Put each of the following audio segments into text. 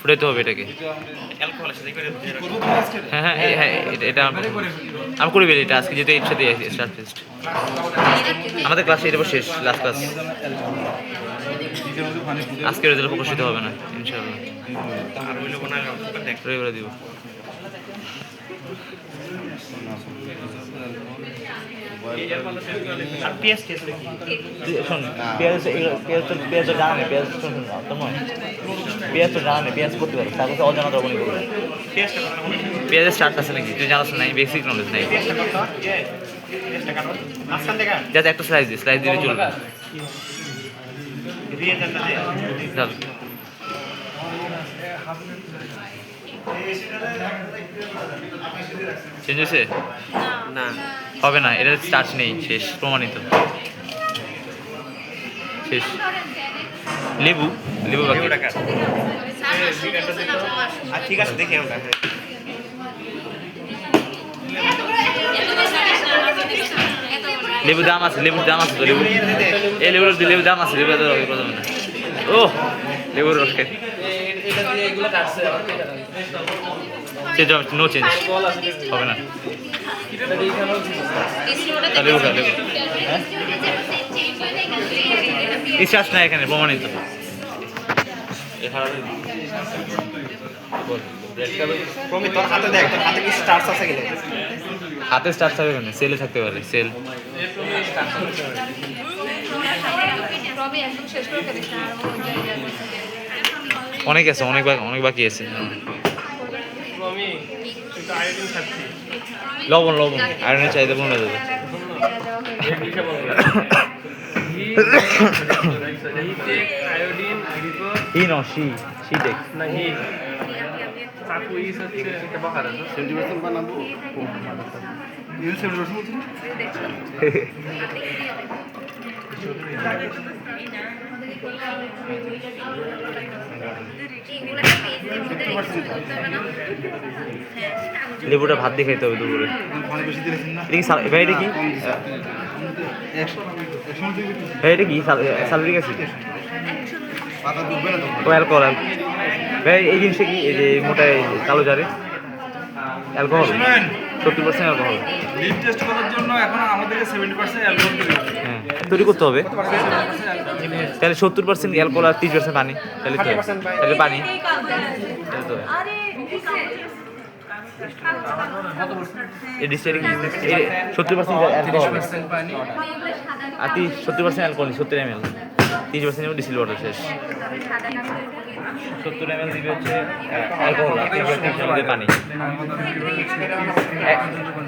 ফুটাইতে হবে এটাকে। হ্যাঁ হ্যাঁ হ্যাঁ এটা আমি করে ফেলি এটা আজকে, যেহেতু এর সাথে স্টার্ট টেস্ট আমাদের ক্লাসে এটা শেষ লাস্ট ক্লাস। আজকে রেজাল্ট প্রকাশিত হবে না ইনশাআল্লাহ, রবিবারে দিব। শোন পেঁয়াজ পেঁয়াজ তো জানা নেই, পেঁয়াজ শোন পেঁয়াজ তো জানা নেই, পেঁয়াজ করতে পারে তার কাছে অজানা তখনই করবে। পেঁয়াজের স্টার্ট আছে নাকি তুই জানাস নাই, বেসিক নলেজ নাই। যাতে একটা স্লাইস দিলে চলবে। চেঞ্জ হয়েছে না, হবে না, এটা স্টার্ট নেই, শেষ প্রমাণিত, শেষ। লেবু বাকি ঠিক আছে, দেখি আমরা। লেবুর দাম আছে তো লেবু, এই লেবুর দাম আছে, লেবু না। ও লেবুর রস খাই, নো চেঞ্জ হবে না। লেবু স্টার্ট না এখানে প্রমাণিত। হাতে স্টার্ট থাকবে না, সেলে থাকতে পারে, সেল। অনেক আছে, অনেক বাকি আছে। লবণ আয়রনের চাহিদা পূর্ণ যাবে। লেবুটা ভাত দিয়ে খাইতে হবে দুপুরে। এটা কি এটা কি সালফিক অ্যাসিড, ও অ্যালকোহল। ভাই এই জিনিসটা কি, এই যে মোটা কালো জারে অ্যালকোহল, 70% অ্যালকোহল। লিড টেস্ট করার জন্য এখন আমাদেরকে 70% অ্যালকোহল তৈরি করতে হবে। তাহলে 70% অ্যালকোহল আর 30% পানি, তাহলে পানি এই ডিস্টিলারি 70% অ্যালকোহল আর 70% অ্যালকোহল, 70 ml, 30% ডিস্টিল ওয়াটার শেষ। 70 ml দিবে হচ্ছে অ্যালকোহল আর 30% মধ্যে পানি।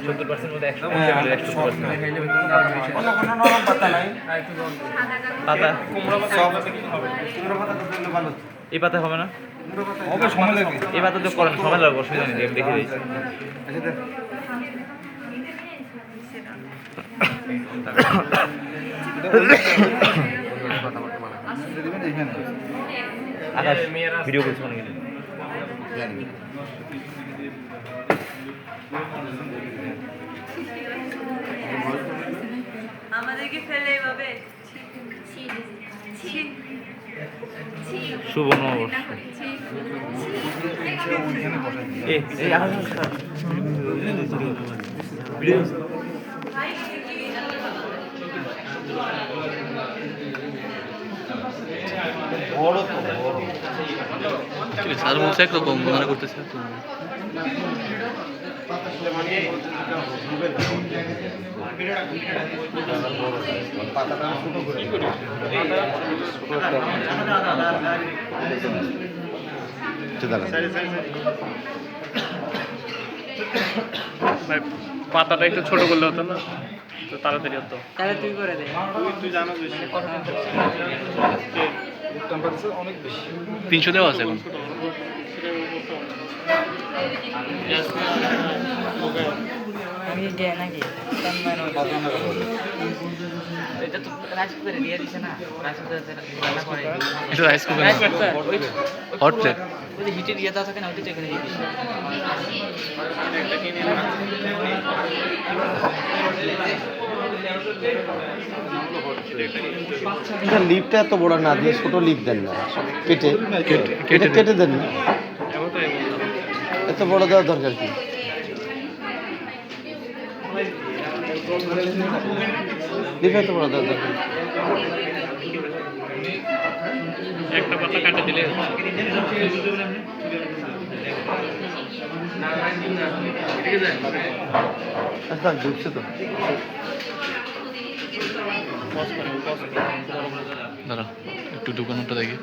70% মধ্যে 100% পাতা এই পাতা হবে না, সময় লাগবে। এই পাতা তো করেন, সময় লাগবে, অসুবিধা নেই, দেখে দিই। আকাশ ভিডিও করছি মনে গেলে আমাদেরকে ফেলে এভাবে শুভ নববর্ষ। স্যার বলছে একরকম মনে করতেছে পাতাটা একটু ছোট করলে হতো না, তো তাড়াতাড়ি হতো। তাহলে তুই করে দে, তুই জানো 300 দেওয়া আছে এখন। আমি দেয় নাকি এটা তো রাইস কুকারে দিয়ে দিছে না, রাইস কুকারে রান্না করে, এটা রাইস কুকার হট প্লেট ওই যে হিটের ইয়ে দেওয়া থাকে না, ওইটা তো এখানে দিয়ে দিস। এটা লিপটা এত বড় না দিয়ে ছোট লিপ দেন না, কেটে কেটে কেটে কেটে দেন না, এমন তো এত বড় দেওয়ার দরকার কি? লিপ এত বড় দেওয়ার দরকার কি? একটা পাতা কাটে দিলে আচ্ছা ঢুকছে তো। দাঁড়া একটু দোকানটা দেখি।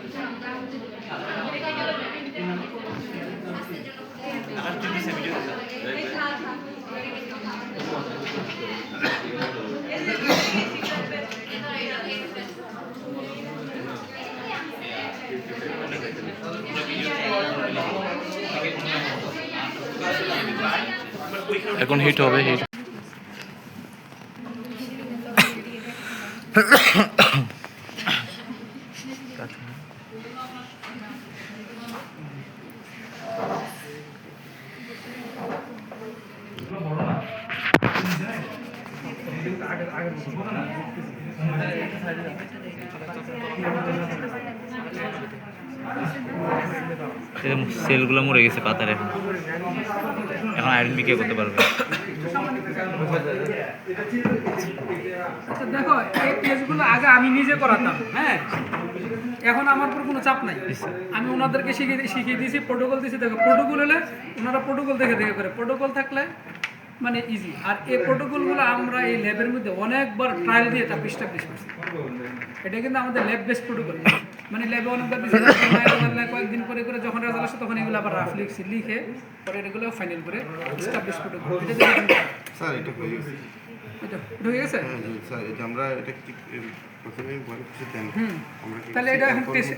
এখন হিট হবে হিট। সেলগুলো মরে গেছে পাতার, এখন এখন আয়রন বিক্রি করতে পারবে। আচ্ছা দেখো, এই পেজগুলো আগে আমি নিজে করাতাম, হ্যাঁ, এখন আমার উপর কোনো চাপ নাই। আমি ওনাদেরকে শিখিয়ে দিয়েছি, প্রোটোকল দিয়েছি। দেখো প্রোটোকল হলে ওনারা প্রোটোকল দেখে দেখে করে, প্রোটোকল থাকলে মানে ইজি। আর এই প্রোটোকলগুলো আমরা এই ল্যাবের মধ্যে অনেকবার ট্রায়াল দিয়ে তারপর এস্টাবলিশ করছি। এটা কিন্তু আমাদের ল্যাব বেস প্রোটোকল, মানে ল্যাবে অনেকবার কয়েকদিন পরে করে যখন রেজাল্ট আসে তখন এগুলো আবার রাফ লিখে পরে এগুলো ফাইনাল করে এস্টাবলিশ প্রোটোকল। এটা স্যার এটা হয়ে গেছে, এটা হয়ে গেছে। স্যার এটা আমরা এটা কি প্রথমে বলে কিছু দেন, আমরা তাহলে এটা এখন টেস্ট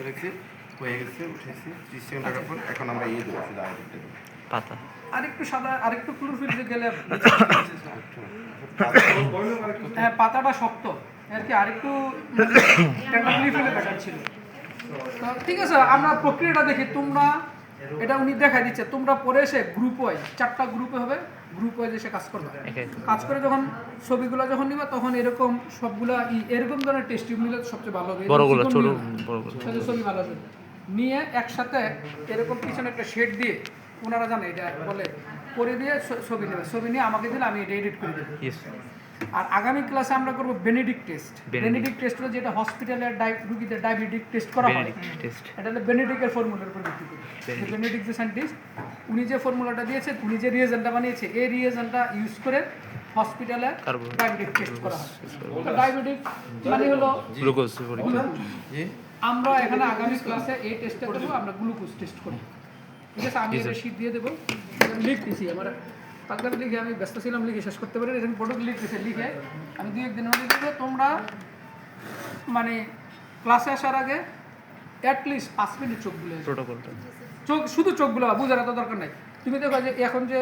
হয়ে গেছে, উঠেছি 30 সেকেন্ড রাখার পর এখন আমরা এই দেবো শুধু আরেকটা দেবো। পাতা আরেকটু সাদা, আরেকটু ক্লোরোফিল গেলে হ্যাঁ, পাতাটা শক্ত আর কি, আরেকটু টেকনোলজি ফেলে ব্যাটার ছিল। তো ঠিক আছে, আমরা প্রক্রিয়াটা দেখি। তোমরা এটা উনি দেখাই দিচ্ছে, তোমরা পরে এসে গ্রুপ ওয়াইজ 4টা গ্রুপে হবে, গ্রুপ ওয়াইজ এসে কাজ করবে। কাজ করে যখন ছবিগুলো যখন নিবা তখন এরকম সবগুলা এরকম ধরনের টেস্ট টিউব নিলে সবচেয়ে ভালো হবে। বড়গুলো ছোট বড়গুলো ছবি ভালো হবে নিয়ে একসাথে এরকম পিছনে একটা শেড দিয়ে, ওনারা জানে এটা বলে, করে দিয়ে ছবি নেবে, ছবি নিয়ে আমাকে দিলে আমি এটা এডিট করে দেবো। আর আগামী ক্লাসে আমরা করবো বেনেডিক্ট টেস্ট। বেনেডিক্ট টেস্ট হলো যেটা হসপিটালে রুগীদের ডায়াবেটিক টেস্ট করা হয়, এটা হলো বেনেডিক্টের ফর্মুলার উপর ভিত্তি করে। বেনেডিক্ট যে সায়েন্টিস্ট, উনি যে ফর্মুলাটা দিয়েছে, উনি যে রিয়েজেন্টটা বানিয়েছে, এই রিয়েজেন্টটা ইউজ করে হসপিটালে ডায়াবেটিক টেস্ট করা হয়। ডায়াবেটিক মানে হলো গ্লুকোজ। আমরা এখানে আগামী ক্লাসে এই টেস্টটা করবো, আমরা গ্লুকোজ টেস্ট করবো। ঠিক আছে, আমি এটা শীট দিয়ে দেবো, লিখতেছি আমার পাকদার লিখে, আমি ব্যস্ত ছিলাম লিখে শেষ করতে পারি, এখানে প্রোটোকল লিখতেছে, লিখে আমি 2-1 দিনের মধ্যে দেবো। তোমরা মানে ক্লাসে আসার আগে অ্যাটলিস্ট 5 মিনিট চোখগুলো, প্রোটোকলটা শুধু চোখগুলো বোঝার এত দরকার নাই। তুমি দেখো যে এখন যে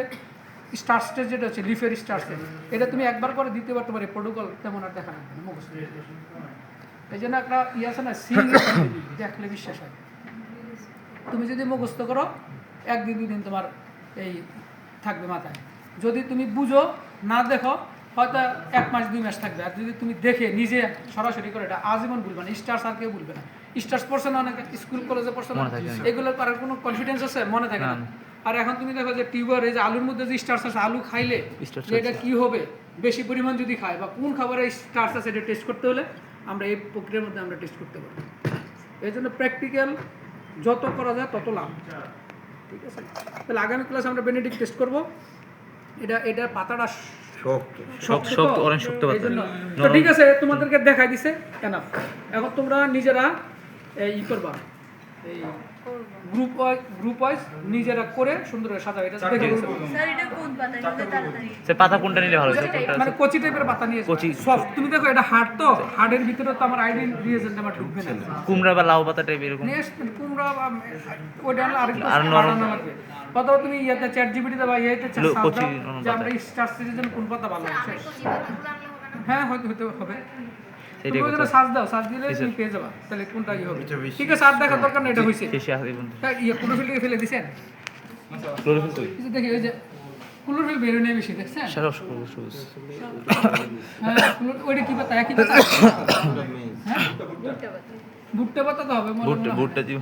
স্টার স্টেজ যেটা হচ্ছে লিফের স্টার স্টেজ, এটা তুমি একবার করে দ্বিতীয়বার তোমার প্রোটোকল তেমন আর দেখা লাগবে না, মুখস্থ। এই জন্য একটা ইয়ে আছে না, সিন দেখলে বিশ্বাস হয়। তুমি যদি মুখস্থ করো 1-2 দিন তোমার এই থাকবে মাথায়। যদি তুমি বুঝো না দেখো হয়তো 1 মাস 2 মাস থাকবে। আর যদি তুমি দেখে নিজে সরাসরি করে, এটা আজীবন ভুলবে না। স্টার্স আর কেউ ভুলবে না। স্টার্স পড়ছে না অনেকে, স্কুল কলেজে পড়ছে না, এগুলোর করার কোনো কনফিডেন্স আছে, মনে থাকে না। আর এখন তুমি দেখো যে টিউবার, এই যে আলুর মধ্যে যে স্টার্স আছে, আলু খাইলে যে এটা কি হবে, বেশি পরিমাণ যদি খায় বা কোন খাবারে স্টার্স আছে, এটা টেস্ট করতে হলে আমরা এই প্রক্রিয়ার মধ্যে আমরা টেস্ট করতে পারবো। এই জন্য প্র্যাকটিক্যাল যত করা যায় তত লাভ। ঠিক আছে, তাহলে আগামী ক্লাসে আমরা বেনেডিক্ট টেস্ট করব। এটা পাতাটা শক্ত, অনেক শক্ত পাতা। তো ঠিক আছে, তোমাদেরকে দেখাই দিছে এনাফ। এখন তোমরা নিজেরা ই করবা, এই গ্রুপ ওয়াইজ নিজেরা করে সুন্দর করে সাজাও। এটা দেখে গেছে স্যার এটা কোন পাতা নিলে তাড়াতাড়ি? সে পাতা কোনটা নিলে ভালো হবে? মানে কচি টাইপের পাতা নিয়ে সফট। তুমি দেখো এটা হার্ড, তো হার্ডের ভিতরে তো আমার আইডিন রিয়েজেন্ট আমার ঢুকবে না। কুমড়া বা লাউ পাতা টাইপ এরকম নেক্সট কুমড়া বা ওইটা হলো আর নরম লাগবে। অথবা তুমি ইয়াতে চ্যাট জিপিটিতে বা ইয়াতে যে আমরা স্টার সিজন কোন পাতা ভালো হচ্ছে, হ্যাঁ হয়তো হতে হবে। সেটাই তুমি ওখানে কথা। সার্চ দাও, সার্চ দিলে জি, তুমি স্যার। পেয়ে যাবা তাহলে কোনটা কি হবে। এটা বেশি। ঠিক আছে, আর দেখার দরকার নেই, এটা হয়েছে। শেষে আসে বন্ধু হ্যাঁ, ইয়ে ক্লোরোফিল থেকে ফেলে দিছেন, ক্লোরোফিল তুই এই যে দেখি ওই যে ক্লোরোফিল বের নেই বেশি, দেখছেন? সারা সবুজ হ্যাঁ, ওইটা কি পাতা, একই পাতা? হ্যাঁ, ভুট্টা পাতা তো হবে মনে হয়। ভুট্টা দিব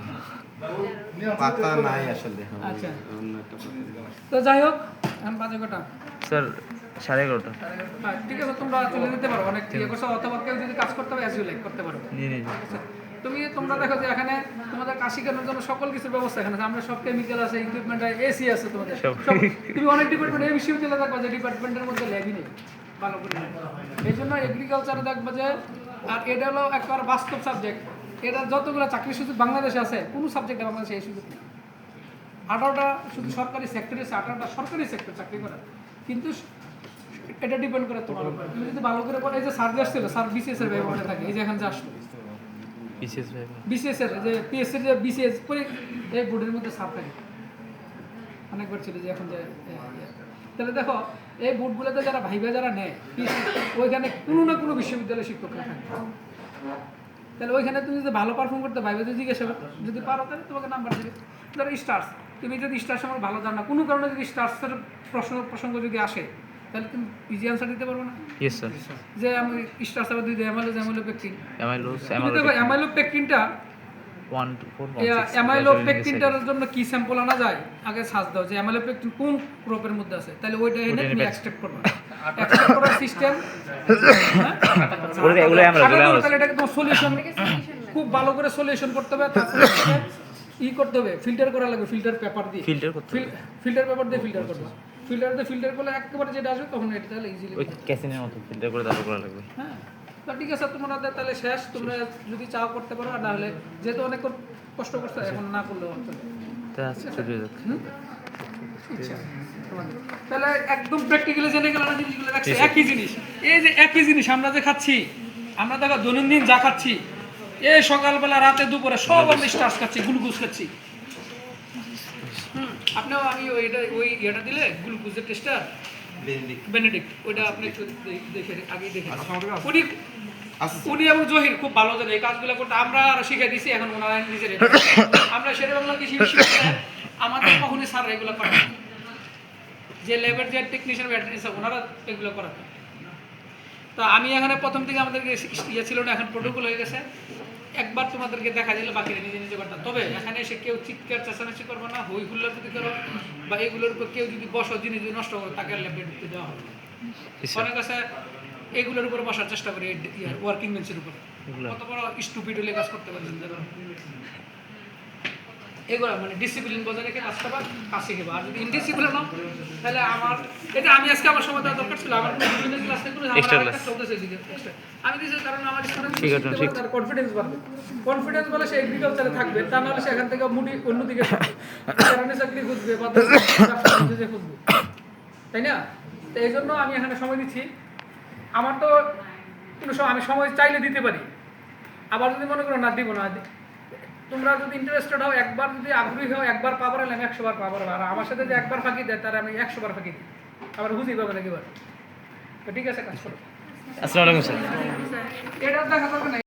পাতা নাই আসলে। আচ্ছা, অন্য একটা পাতা। তো যাই হোক, এখন বাজে কটা? স্যার 11:30 হ্যাঁ, ঠিক আছে, তোমরা চলে যেতে পারো, অনেক ইয়ে করছো, অথবা কেউ যদি কাজ করতে হবে অ্যাজ ইউ লাইক করতে পারো। নিয়ে নিয়ে তোমরা দেখো যে এখানে তোমাদের কাজ শেখানোর জন্য সকল কিছুর ব্যবস্থা এখানে আছে। আমরা সব কেমিক্যাল আছে, ইকুইপমেন্ট আছে, এসি আছে তোমাদের সব। সব। তুমি অনেক ডিপার্টমেন্ট এই বিশ্ববিদ্যালয়ে দেখবা যে ডিপার্টমেন্টের মধ্যে ল্যাবই নেই ভালো করে। এই জন্য এগ্রিকালচারে দেখবা যে, আর এটা হলো একবার বাস্তব সাবজেক্ট, এটা যতগুলো চাকরির সুযোগ বাংলাদেশে আছে কোনো সাবজেক্টে বাংলাদেশে এই সুযোগ নেই। 18টা শুধু সরকারি সেক্টরে আছে, 18টা সরকারি সেক্টর চাকরি করা, কিন্তু এটা ডিপেন্ড করে তোমার উপর। তুমি যদি ভালো করে বলো, এই যে স্যার আসছিল, স্যার বিসিএস এর ব্যবহারে থাকে, এই যে এখানে যে আসলো বিশেষ ভাই বিসিএস এর যে পিএসসি এর যে বিসিএস পরে এই বোর্ডের মধ্যে সাপ থাকে অনেকবার ছিল যে এখন যে তাহলে দেখো এই বোর্ডগুলোতে যারা ভাইবা যারা নেয় PSC, ওইখানে কোনো না কোনো বিশ্ববিদ্যালয়ের শিক্ষকরা থাকে। তাহলে ওইখানে তুমি যদি ভালো পারফর্ম করতে ভাইবা যদি জিজ্ঞাসা করো, যদি পারো তাহলে তোমাকে নাম্বার দেবে। ধরো স্টার্স, তুমি যদি স্টার সম্পর্কে ভালো জানো না, কোনো কারণে যদি স্টার্সের প্রসঙ্গ যদি আসে, তাহলে তুমি ইজি অ্যান্সার দিতে পারবো না। ইয়েস স্যার যে আমি স্টার্স আবার দুই অ্যামাইলোপেকটিন, অ্যামাইলোস তুমি দেখো অ্যামাইলোপেকটিনটা 1 to 4 অ্যামাইলোপেকটিনটার জন্য কি স্যাম্পল আনা যায়, আগে সার্চ দাও যে অ্যামাইলোপেকটিন কোন গ্রুপের মধ্যে আছে, তাহলে ওইটা এনে তুমি এক্সট্রাক্ট করবে। এক্সট্রাক্ট করার সিস্টেম এগুলো আমরা তাহলে এটাকে তোমার সলিউশন খুব ভালো করে সলিউশন করতে হবে, তারপরে করতে হবে, ফিল্টার করা লাগবে, ফিল্টার পেপার দিয়ে ফিল্টার করতে হবে। ফিল্টার পেপার দিয়ে ফিল্টার করবে। ফিল্টার করলে একেবারে যেটা আসবে তখন এটা তাহলে ইজিলি। ওই ক্যাসিনের মতো ফিল্টার করে তারপর করা লাগবে। হ্যাঁ, তো ঠিক আছে, তোমাদের তাহলে শেষ। তোমরা যদি চাও করতে পারো, আর না হলে যেহেতু অনেক কষ্ট করছো এখন না করলেও চলে। তা ছুটি হয়ে যাক আচ্ছা, তোমাদের তাহলে একদম প্র্যাকটিক্যালি জেনে গেলাম না জিনিসগুলো রাখছি। একই জিনিস, এই যে একই জিনিস আমরা যে খাচ্ছি, আমরা দেখো দৈনন্দিন যা খাচ্ছি, এই সকালবেলা রাতে দুপুরে সব আমরা স্টার্চ খাচ্ছি, গ্লুকোজ খাচ্ছি। আপনিও আমি এটা দিলে গ্লুকোজের টেস্টার বেনেডিক্ট, ওইটা আপনি একটু দেখে আগেই দেখে উনি এবং জহির খুব ভালো জানে এই কাজগুলো করতে। আমরা আরো শিখে দিছি, এখন ওনারা নিজের আমরা সেটা বাংলা কৃষি বিশ্ববিদ্যালয়ে আমাদের কখনই স্যার এগুলো করেন, যে ল্যাবের যে টেকনিশিয়ান ওনারা এগুলো করেন। তো আমি এখানে প্রথম থেকে আমাদেরকে ইয়ে ছিল না, এখন প্রোটোকল হয়ে গেছে। একবার তোমাদেরকে দেখা দিলে বাকিরা নিজে নিজে করতাম। তবে এখানে এসে কেউ চিৎকার চেঁচামেচি করবে না, হই হুল্লা যদি করো বা এগুলোর উপর কেউ যদি বসো, জিনিস যদি নষ্ট করো, তাকে ল্যাবে ঢুকতে দেওয়া হবে। অনেক আছে এগুলোর উপর বসার চেষ্টা করি, ওয়ার্কিং বেঞ্চের উপর। কত বড় স্টুপিড হলে কাজ করতে পারবেন এগুলো, মানে ডিসিপ্লিন বজায় রেখে কাজ করবা, কাজ শিখবা। আর যদি ইনডিসিপ্লিন হও, তাহলে আমার এটা আমি আজকে আমার সময় দেওয়া দরকার ছিল, আমার কোনো বিভিন্ন ক্লাস থেকে চলতেছে আমি দিয়েছি, কারণ আমার স্টুডেন্ট তার কনফিডেন্স বাড়বে। কনফিডেন্স বলে সে এগ্রিকালচারে থাকবে, তা নাহলে সেখান থেকে মুডি অন্যদিকে কারণে চাকরি খুঁজবে বা খুঁজবে, তাই না? তো এই জন্য আমি এখানে সময় দিচ্ছি। আমার তো কোনো সময় আমি সময় চাইলে দিতে পারি, আবার যদি মনে করো না দিব না। তোমরা যদি ইন্টারেস্টেড হও, একবার যদি আগ্রহী হও, একবার পাবার হলে আমি 100 বার পাবার। আর আমার সাথে যে একবার ফাঁকি দেয় তারা আমি 100 বার ফাঁকি দিই, আবার বুঝি পাবে নাকি বার। তো ঠিক আছে, কাজ করো। আসসালামু আলাইকুম স্যার। এটা দেখা যাবে না।